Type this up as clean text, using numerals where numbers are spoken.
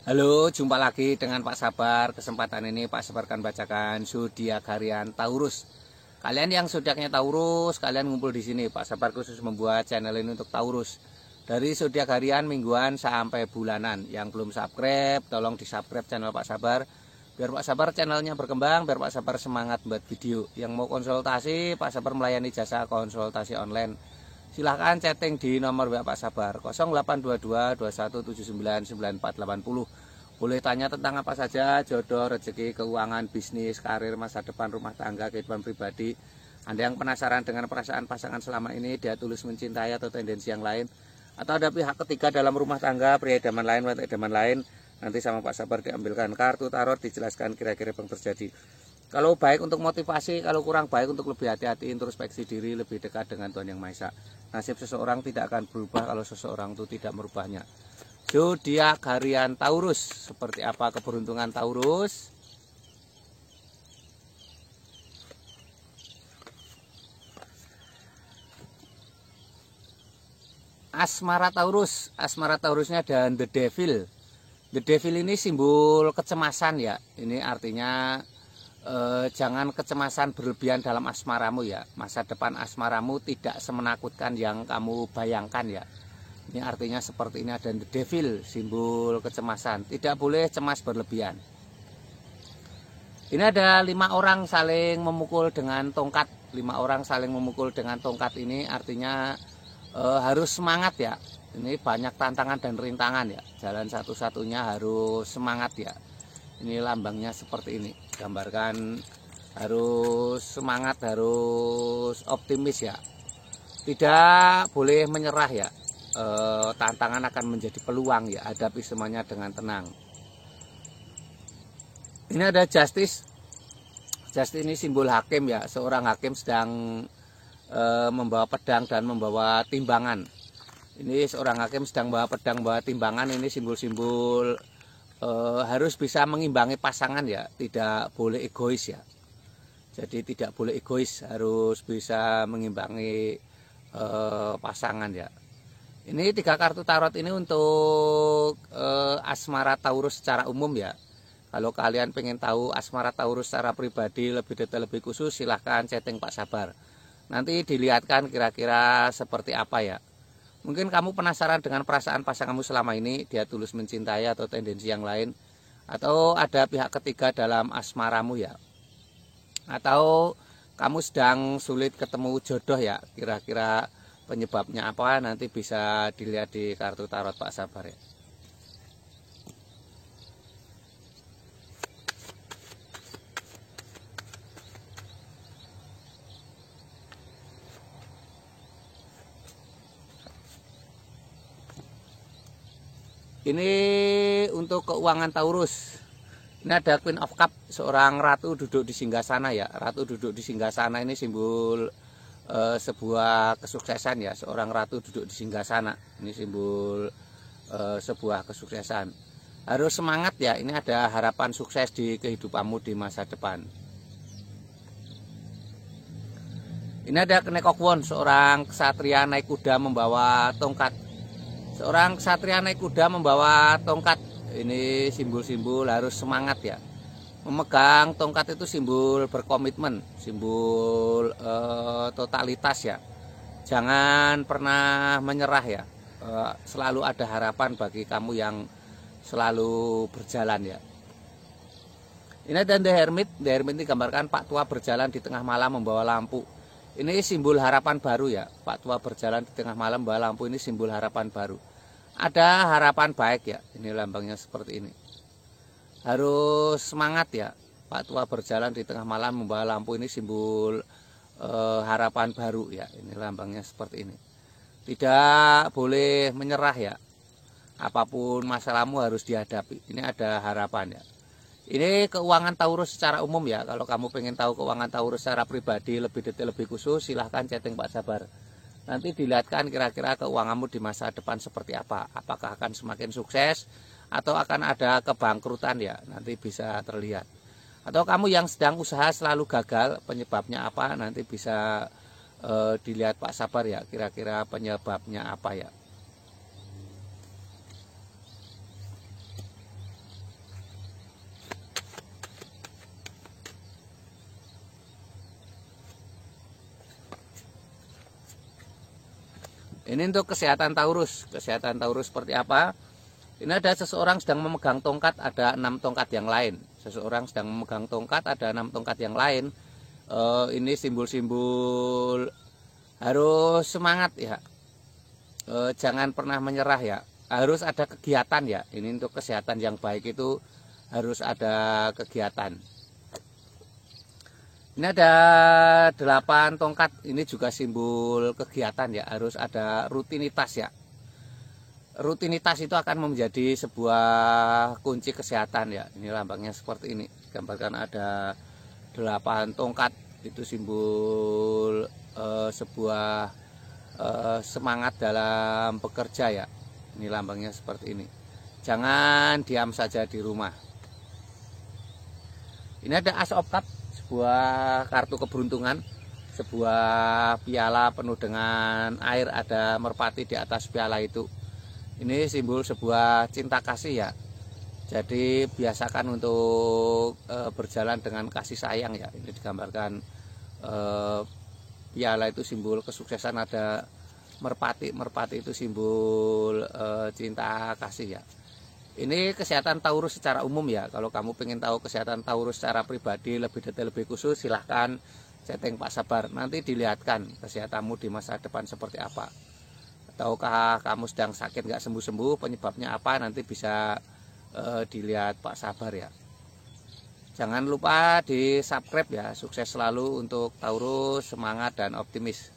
Halo, jumpa lagi dengan Pak Sabar. Kesempatan ini Pak Sabar akan bacakan zodiak harian Taurus. Kalian yang zodiaknya Taurus, kalian ngumpul di sini. Pak Sabar khusus membuat channel ini untuk Taurus. Dari zodiak harian, mingguan sampai bulanan. Yang belum subscribe, tolong di-subscribe channel Pak Sabar. Biar Pak Sabar channelnya berkembang, biar Pak Sabar semangat buat video. Yang mau konsultasi, Pak Sabar melayani jasa konsultasi online. Silahkan chatting di nomor WA Pak Sabar 0822 2179 9480. Boleh tanya tentang apa saja, jodoh, rezeki, keuangan, bisnis, karir, masa depan, rumah tangga, kehidupan pribadi. Anda yang penasaran dengan perasaan pasangan selama ini, dia tulus mencintai atau tendensi yang lain, atau ada pihak ketiga dalam rumah tangga, pria idaman lain, wanita idaman lain, nanti sama Pak Sabar diambilkan kartu tarot, dijelaskan kira-kira yang terjadi. Kalau baik untuk motivasi, kalau kurang baik untuk lebih hati-hati, introspeksi diri, lebih dekat dengan Tuhan Yang Maha Esa. Nasib seseorang tidak akan berubah kalau seseorang itu tidak merubahnya. Zodiak harian Taurus, seperti apa keberuntungan Taurus? Asmara Taurus, asmara Taurusnya dan The Devil. The Devil ini simbol kecemasan ya. Ini artinya jangan kecemasan berlebihan dalam asmaramu ya. Masa depan asmaramu tidak semenakutkan yang kamu bayangkan ya. Ini artinya seperti ini, ada The Devil, simbol kecemasan. Tidak boleh cemas berlebihan. Ini ada 5 orang saling memukul dengan tongkat. 5 orang saling memukul dengan tongkat ini artinya harus semangat ya. Ini banyak tantangan dan rintangan ya. Jalan satu-satunya harus semangat ya. Ini lambangnya seperti ini, gambarkan harus semangat, harus optimis ya, tidak boleh menyerah ya. Tantangan akan menjadi peluang ya, hadapi semuanya dengan tenang. Ini ada Justice. Justice ini simbol hakim ya, seorang hakim sedang membawa pedang dan membawa timbangan. Ini seorang hakim sedang membawa pedang, membawa timbangan. Ini simbol-simbol harus bisa mengimbangi pasangan ya, tidak boleh egois ya. Jadi tidak boleh egois, harus bisa mengimbangi pasangan ya. Ini 3 kartu tarot ini untuk asmara Taurus secara umum ya. Kalau kalian pengen tahu asmara Taurus secara pribadi lebih detail, lebih khusus, silahkan chatting Pak Sabar. Nanti dilihatkan kira-kira seperti apa ya. Mungkin kamu penasaran dengan perasaan pasanganmu selama ini, dia tulus mencintai atau tendensi yang lain, atau ada pihak ketiga dalam asmaramu ya, atau kamu sedang sulit ketemu jodoh ya, kira-kira penyebabnya apa, nanti bisa dilihat di kartu tarot Pak Sabar ya. Ini untuk keuangan Taurus. Ini ada Queen of Cup, seorang ratu duduk di singgasana ya. Ratu duduk di singgasana ini simbol sebuah kesuksesan ya. Seorang ratu duduk di singgasana. Ini simbol sebuah kesuksesan. Harus semangat ya. Ini ada harapan sukses di kehidupanmu di masa depan. Ini ada Knight of Wands, seorang ksatria naik kuda membawa tongkat. Seorang ksatria naik kuda membawa tongkat. Ini simbol-simbol harus semangat ya. Memegang tongkat itu simbol berkomitmen, simbol totalitas ya. Jangan pernah menyerah ya. Selalu ada harapan bagi kamu yang selalu berjalan ya. Ini ada The Hermit. The Hermit ini gambarkan Pak Tua berjalan di tengah malam membawa lampu. Ini simbol harapan baru ya. Pak Tua berjalan di tengah malam membawa lampu, ini simbol harapan baru. Ada harapan baik ya. Ini lambangnya seperti ini. Harus semangat ya. Pak Tua berjalan di tengah malam membawa lampu, ini simbol harapan baru ya. Ini lambangnya seperti ini. Tidak boleh menyerah ya. Apapun masalahmu harus dihadapi. Ini ada harapan ya. Ini keuangan Taurus secara umum ya. Kalau kamu pengen tahu keuangan Taurus secara pribadi lebih detail, lebih khusus, silahkan chatting Pak Sabar. Nanti dilihatkan kira-kira keuanganmu di masa depan seperti apa. Apakah akan semakin sukses atau akan ada kebangkrutan ya. Nanti bisa terlihat. Atau kamu yang sedang usaha selalu gagal, penyebabnya apa, nanti bisa dilihat Pak Sabar ya. Kira-kira penyebabnya apa ya. Ini untuk kesehatan Taurus. Kesehatan Taurus seperti apa? Ini ada seseorang sedang memegang tongkat, ada 6 tongkat yang lain. Seseorang sedang memegang tongkat, ada 6 tongkat yang lain. Ini simbol-simbol harus semangat ya. Jangan pernah menyerah ya. Harus ada kegiatan ya. Ini untuk kesehatan yang baik itu harus ada kegiatan. Ini ada 8 tongkat, ini juga simbol kegiatan ya, harus ada rutinitas ya. Rutinitas itu akan menjadi sebuah kunci kesehatan ya. Ini lambangnya seperti ini, gambarkan ada 8 tongkat, itu simbol sebuah semangat dalam bekerja ya. Ini lambangnya seperti ini. Jangan diam saja di rumah. Ini ada Ace of Cups, sebuah kartu keberuntungan, sebuah piala penuh dengan air, ada merpati di atas piala itu. Ini simbol sebuah cinta kasih ya. Jadi biasakan untuk berjalan dengan kasih sayang ya. Ini digambarkan piala itu simbol kesuksesan, ada merpati. Merpati itu simbol cinta kasih ya. Ini kesehatan Taurus secara umum ya. Kalau kamu pengen tahu kesehatan Taurus secara pribadi lebih detail, lebih khusus, silahkan chatting Pak Sabar. Nanti dilihatkan kesehatanmu di masa depan seperti apa. Ataukah kamu sedang sakit nggak sembuh-sembuh, penyebabnya apa, nanti bisa dilihat Pak Sabar ya. Jangan lupa di subscribe ya. Sukses selalu untuk Taurus, semangat dan optimis.